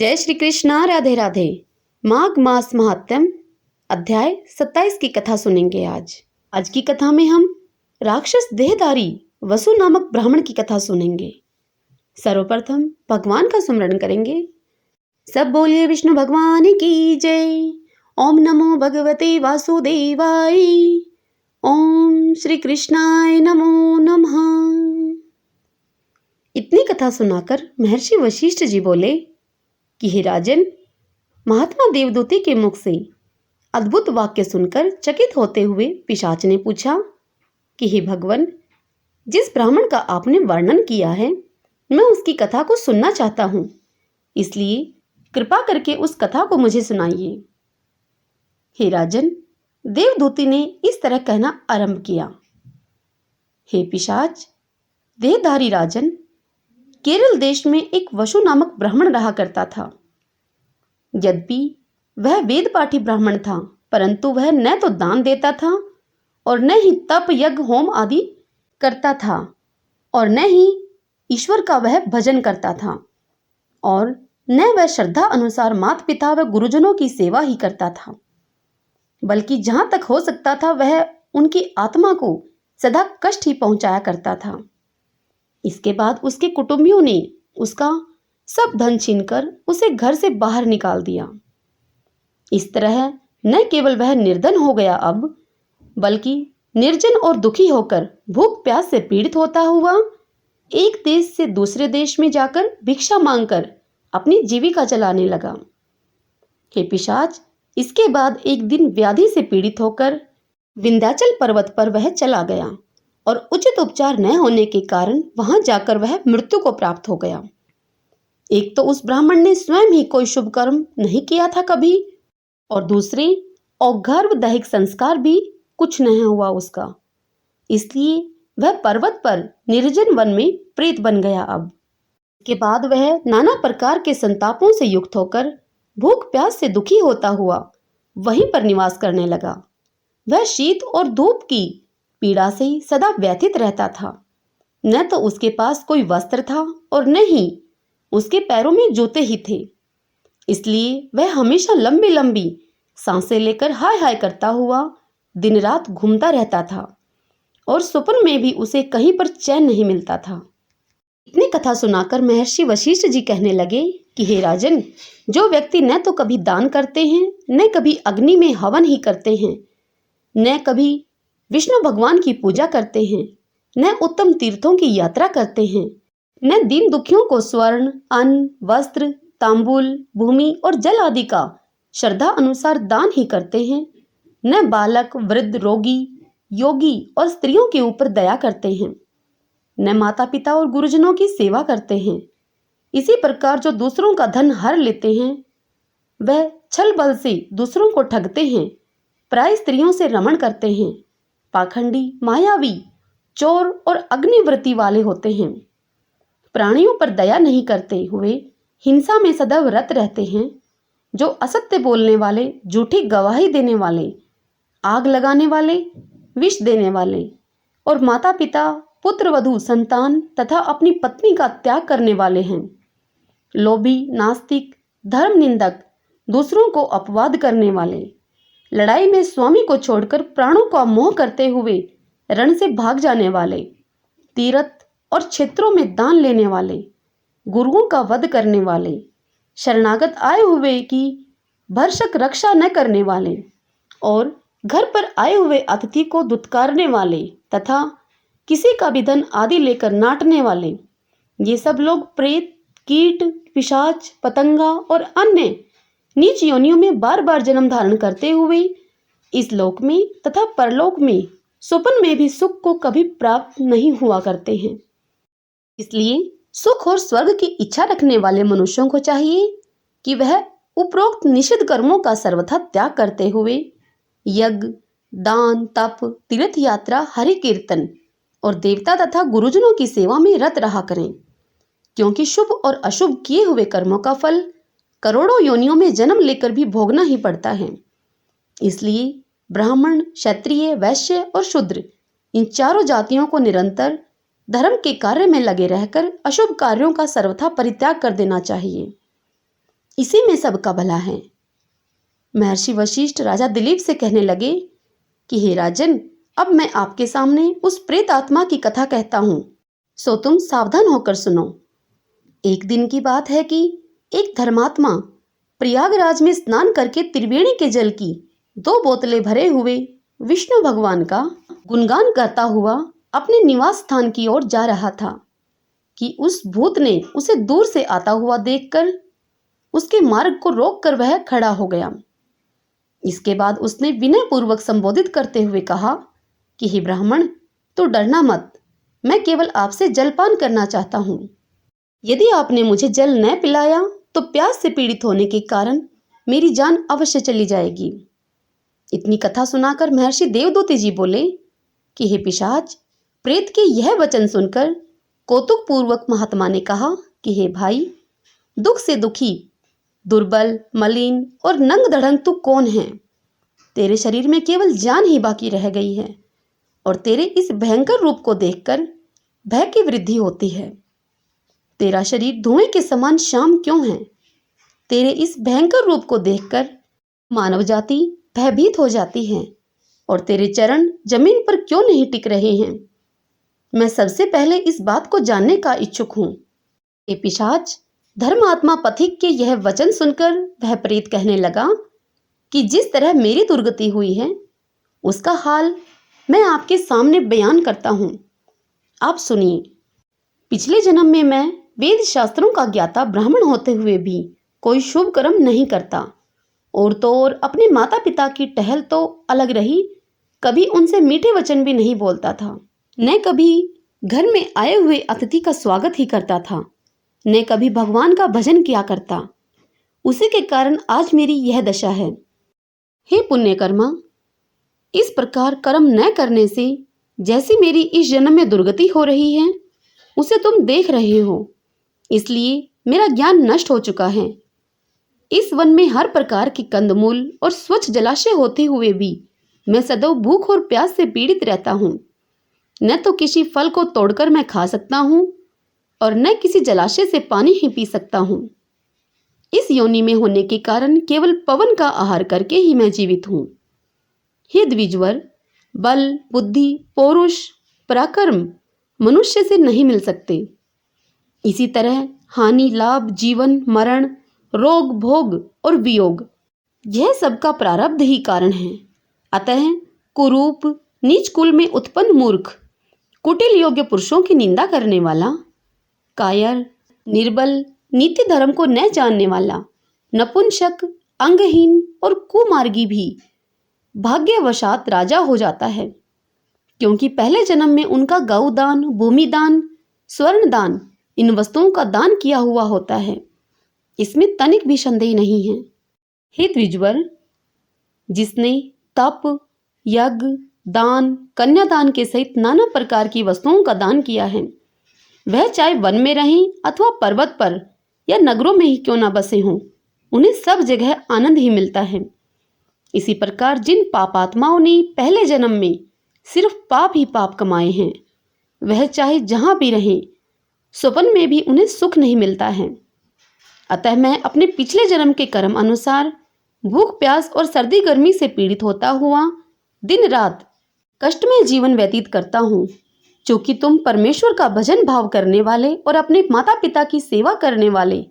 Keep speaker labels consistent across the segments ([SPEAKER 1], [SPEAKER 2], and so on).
[SPEAKER 1] जय श्री कृष्णा। राधे राधे। माघ मास महात्म्य अध्याय 27 की कथा सुनेंगे। आज की कथा में हम राक्षस देहधारी वसु नामक ब्राह्मण की कथा सुनेंगे। सर्वप्रथम भगवान का सुमरण करेंगे। सब बोलिए विष्णु भगवान की जय। ओम नमो भगवते वासुदेवाय। ओम श्री कृष्णाय नमो नमः। इतनी कथा सुनाकर महर्षि वशिष्ठ जी बोले कि हे राजन, महात्मा देवदूती के मुख से अद्भुत वाक्य सुनकर चकित होते हुए पिशाच ने पूछा कि हे भगवान, जिस ब्राह्मण का आपने वर्णन किया है मैं उसकी कथा को सुनना चाहता हूं, इसलिए कृपा करके उस कथा को मुझे सुनाइए। हे राजन, देवदूती ने इस तरह कहना आरंभ किया। हे पिशाच, देहधारी राजन, केरल देश में एक वसु नामक ब्राह्मण रहा करता था। यद्यपि वह वेद पाठी ब्राह्मण था, परंतु वह न तो दान देता था और न ही तप यज्ञ होम आदि करता था, और न ही ईश्वर का वह भजन करता था, और न वह श्रद्धा अनुसार माता पिता व गुरुजनों की सेवा ही करता था, बल्कि जहां तक हो सकता था वह उनकी आत्मा को सदा कष्ट ही पहुंचाया करता था। इसके बाद उसके कुटुंबियों ने उसका सब धन छीनकर उसे घर से बाहर निकाल दिया। इस तरह न केवल वह निर्धन हो गया अब, बल्कि निर्जन और दुखी होकर भूख प्यास से पीड़ित होता हुआ एक देश से दूसरे देश में जाकर भिक्षा मांगकर अपनी जीविका चलाने लगा। हे पिशाच, इसके बाद एक दिन व्याधि से पीड़ित होकर विंध्याचल पर्वत पर वह चला गया और उचित उपचार न होने के कारण वहां जाकर वह मृत्यु को प्राप्त हो गया। एक तो उस ब्राह्मण ने स्वयं ही कोई शुभ कर्म नहीं किया था कभी, और दूसरे और्घ्य दैहिक संस्कार भी कुछ नहीं हुआ उसका, इसलिए वह पर्वत पर निर्जन वन में प्रेत बन गया। अब के बाद वह नाना प्रकार के संतापों से युक्त होकर भूख प्यास से दुखी होता हुआ वहीं पर निवास करने लगा। वह शीत और धूप की पीड़ा से ही सदा व्यथित रहता था। न तो उसके पास कोई वस्त्र था और न ही उसके पैरों में जूते ही थे, इसलिए वह हमेशा लंबी लंबी सांसें लेकर हाय हाय करता हुआ दिन रात घूमता रहता था, और स्वप्न में भी उसे कहीं पर चैन नहीं मिलता था। इतनी कथा सुनाकर महर्षि वशिष्ठ जी कहने लगे कि हे राजन, जो व्यक्ति न तो कभी दान करते हैं, न कभी अग्नि में हवन ही करते हैं, न कभी विष्णु भगवान की पूजा करते हैं, न उत्तम तीर्थों की यात्रा करते हैं, न दीन दुखियों को स्वर्ण, अन्न, वस्त्र, तांबूल, भूमि और जल आदि का श्रद्धा अनुसार दान ही करते हैं, न बालक, वृद्ध, रोगी, योगी और स्त्रियों के ऊपर दया करते हैं, न माता पिता और गुरुजनों की सेवा करते हैं। इसी प्रकार जो दूसरों का धन हर लेते हैं, वह छल बल से दूसरों को ठगते हैं, प्राय स्त्रियों से रमण करते हैं, पाखंडी, मायावी, चोर और अग्निवृत्ति वाले होते हैं, प्राणियों पर दया नहीं करते हुए हिंसा में सदैव रत रहते हैं, जो असत्य बोलने वाले, झूठी गवाही देने वाले, आग लगाने वाले, विष देने वाले और माता पिता, पुत्र वधू, संतान तथा अपनी पत्नी का त्याग करने वाले हैं, लोभी, नास्तिक, धर्म निंदक, दूसरों को अपवाद करने वाले, लड़ाई में स्वामी को छोड़कर प्राणों का मोह करते हुए रण से भाग जाने वाले, तीर्थ और क्षेत्रों में दान लेने वाले, गुरुओं का वध करने वाले, शरणागत आए हुए की भरसक रक्षा न करने वाले और घर पर आए हुए अतिथि को दुत्कारने वाले तथा किसी का भी धन आदि लेकर नाटने वाले, ये सब लोग प्रेत, कीट, पिशाच, पतंगा और अन्य नीच योनियों में बार बार जन्म धारण करते हुए इस लोक में तथा परलोक में स्वप्न में भी सुख को कभी प्राप्त नहीं हुआ करते हैं। इसलिए सुख और स्वर्ग की इच्छा रखने वाले मनुष्यों को चाहिए कि वह उपरोक्त निषिद्ध कर्मों का सर्वथा त्याग करते हुए यज्ञ, दान, तप, तीर्थ यात्रा, हरि कीर्तन और देवता तथा गुरुजनों की सेवा में रत रहा करें, क्योंकि शुभ और अशुभ किए हुए कर्मों का फल करोड़ों योनियों में जन्म लेकर भी भोगना ही पड़ता है। इसलिए ब्राह्मण, क्षत्रिय, वैश्य और शूद्र, इन चारों जातियों को निरंतर धर्म के कार्य में लगे रहकर अशुभ कार्यों का सर्वथा परित्याग कर देना चाहिए। इसी में सबका भला है। महर्षि वशिष्ठ राजा दिलीप से कहने लगे कि हे राजन, अब मैं आपके सामने उस प्रेत आत्मा की कथा कहता हूं, सो तुम सावधान होकर सुनो। एक दिन की बात है कि एक धर्मात्मा प्रयागराज में स्नान करके त्रिवेणी के जल की 2 बोतलें भरे हुए विष्णु भगवान का गुणगान करता हुआ अपने निवास स्थान की ओर जा रहा था कि उस भूत ने उसे दूर से आता हुआ देखकर उसके मार्ग को रोककर वह खड़ा हो गया। इसके बाद उसने विनय पूर्वक संबोधित करते हुए कहा कि हे ब्राह्मण, तो डरना मत, मैं केवल आपसे जलपान करना चाहता हूं। यदि आपने मुझे जल न पिलाया तो प्यास से पीड़ित होने के कारण मेरी जान अवश्य चली जाएगी। इतनी कथा सुनाकर महर्षि देवदूती जी बोले कि हे पिशाच, प्रेत के यह वचन सुनकर कौतुक पूर्वक महात्मा ने कहा कि हे भाई, दुख से दुखी, दुर्बल, मलिन और नंग धड़ंग तू कौन है? तेरे शरीर में केवल जान ही बाकी रह गई है और तेरे इस भयंकर रूप को देखकर भय की वृद्धि होती है। तेरा शरीर धुएं के समान श्याम क्यों है? तेरे इस भयंकर रूप को देखकर मानव जाति भयभीत हो जाती है और तेरे चरण जमीन पर क्यों नहीं टिक रहे हैं? मैं सबसे पहले इस बात को जानने का इच्छुक हूं। ये पिशाच, धर्मात्मा पथिक के यह वचन सुनकर वह प्रेत कहने लगा कि जिस तरह मेरी दुर्गति हुई है उसका हाल मैं आपके सामने बयान करता हूं। आप सुनिए। पिछले जन्म में मैं वेद शास्त्रों का ज्ञाता ब्राह्मण होते हुए भी कोई शुभ कर्म नहीं करता, और तो और अपने माता पिता की टहल तो अलग रही, कभी उनसे मीठे वचन भी नहीं बोलता था, न कभी घर में आए हुए अतिथि का स्वागत ही करता था, न कभी भगवान का भजन किया करता। उसी के कारण आज मेरी यह दशा है। हे पुण्यकर्मा, इस प्रकार कर्म न करने से जैसी मेरी इस जन्म में दुर्गति हो रही है उसे तुम देख रहे हो, इसलिए मेरा ज्ञान नष्ट हो चुका है। इस वन में हर प्रकार की कंदमूल और स्वच्छ जलाशय होते हुए भी मैं सदैव भूख और प्यास से पीड़ित रहता हूँ। न तो किसी फल को तोड़कर मैं खा सकता हूँ और न किसी जलाशय से पानी ही पी सकता हूँ। इस योनि में होने के कारण केवल पवन का आहार करके ही मैं जीवित हूँ। हे द्विजवर, बल, बुद्धि, पौरुष, पराक्रम मनुष्य से नहीं मिल सकते। इसी तरह हानि, लाभ, जीवन, मरण, रोग, भोग और वियोग, यह सबका प्रारब्ध ही कारण है। अतः कुरूप, नीच कुल में उत्पन्न मूर्ख, कुटिल योग्य पुरुषों की निंदा करने वाला, कायर, निर्बल, नीति धर्म को न जानने वाला, नपुंसक, अंगहीन और कुमार्गी भी भाग्यवशात राजा हो जाता है, क्योंकि पहले जन्म में उनका गौदान, भूमिदान, स्वर्ण दान, इन वस्तुओं का दान किया हुआ होता है। इसमें तनिक भी संदेह नहीं है। हे द्विजवर, जिसने तप, यज्ञ, दान, कन्यादान के सहित नाना प्रकार की वस्तुओं का दान किया है, वह चाहे वन में रहें अथवा पर्वत पर या नगरों में ही क्यों ना बसे हों, उन्हें सब जगह आनंद ही मिलता है। इसी प्रकार जिन पापात्माओं ने पहले जन्म में सिर्फ पाप ही पाप कमाए हैं, वह चाहे जहां भी रहें, स्वप्न में भी उन्हें सुख नहीं मिलता है। अतः मैं अपने पिछले जन्म के कर्म अनुसार भूख, प्यास और सर्दी गर्मी से पीड़ित होता हुआ दिन रात कष्टमय जीवन व्यतीत करता हूँ। चूंकि तुम परमेश्वर का भजन भाव करने वाले और अपने माता पिता की सेवा करने वाले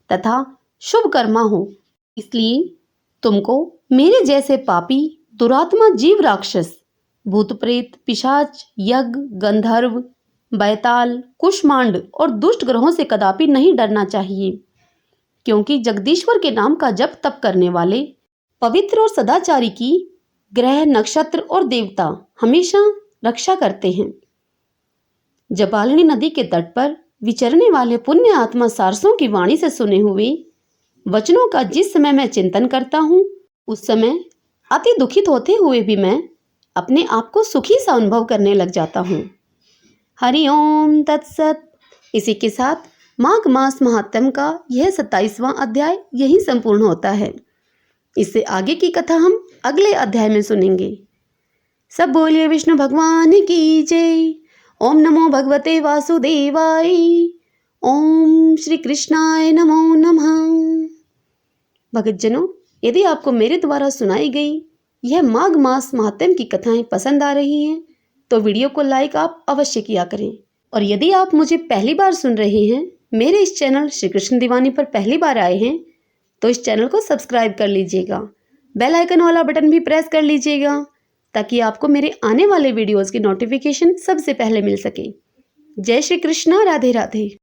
[SPEAKER 1] तथा शुभ कर्मा हो, इसलिए तुमको मेरे जैसे पापी, दुरात्मा, जीव, राक्षस, भूत प्रेत, पिशाच, यज्ञ, गंधर्व, बैताल, कुष्मांड और दुष्ट ग्रहों से कदापि नहीं डरना चाहिए, क्योंकि जगदीश्वर के नाम का जप तप करने वाले पवित्र और सदाचारी की ग्रह, नक्षत्र और देवता हमेशा रक्षा करते हैं। जबालनी नदी के तट पर विचरने वाले पुण्य आत्मा सारसों की वाणी से सुने हुए वचनों का जिस समय मैं चिंतन करता हूँ, उस समय अति दुखित होते हुए भी मैं अपने आप को सुखी सा अनुभव करने लग जाता हूँ। हरि ओम तत्सत। इसी के साथ माघ मास महात्म्य का यह 27वां अध्याय यही संपूर्ण होता है। इससे आगे की कथा हम अगले अध्याय में सुनेंगे। सब बोलिए विष्णु भगवान की जय। ओम नमो भगवते वासुदेवाय। ओम श्री कृष्णाय नमो नमः। भक्तजनों, यदि आपको मेरे द्वारा सुनाई गई यह माघ मास महात्म्य की कथाएं पसंद आ रही हैं तो वीडियो को लाइक आप अवश्य किया करें। और यदि आप मुझे पहली बार सुन रहे हैं, मेरे इस चैनल श्री कृष्ण दीवानी पर पहली बार आए हैं, तो इस चैनल को सब्सक्राइब कर लीजिएगा, बेल आइकन वाला बटन भी प्रेस कर लीजिएगा ताकि आपको मेरे आने वाले वीडियोस की नोटिफिकेशन सबसे पहले मिल सके। जय श्री कृष्णा, राधे राधे।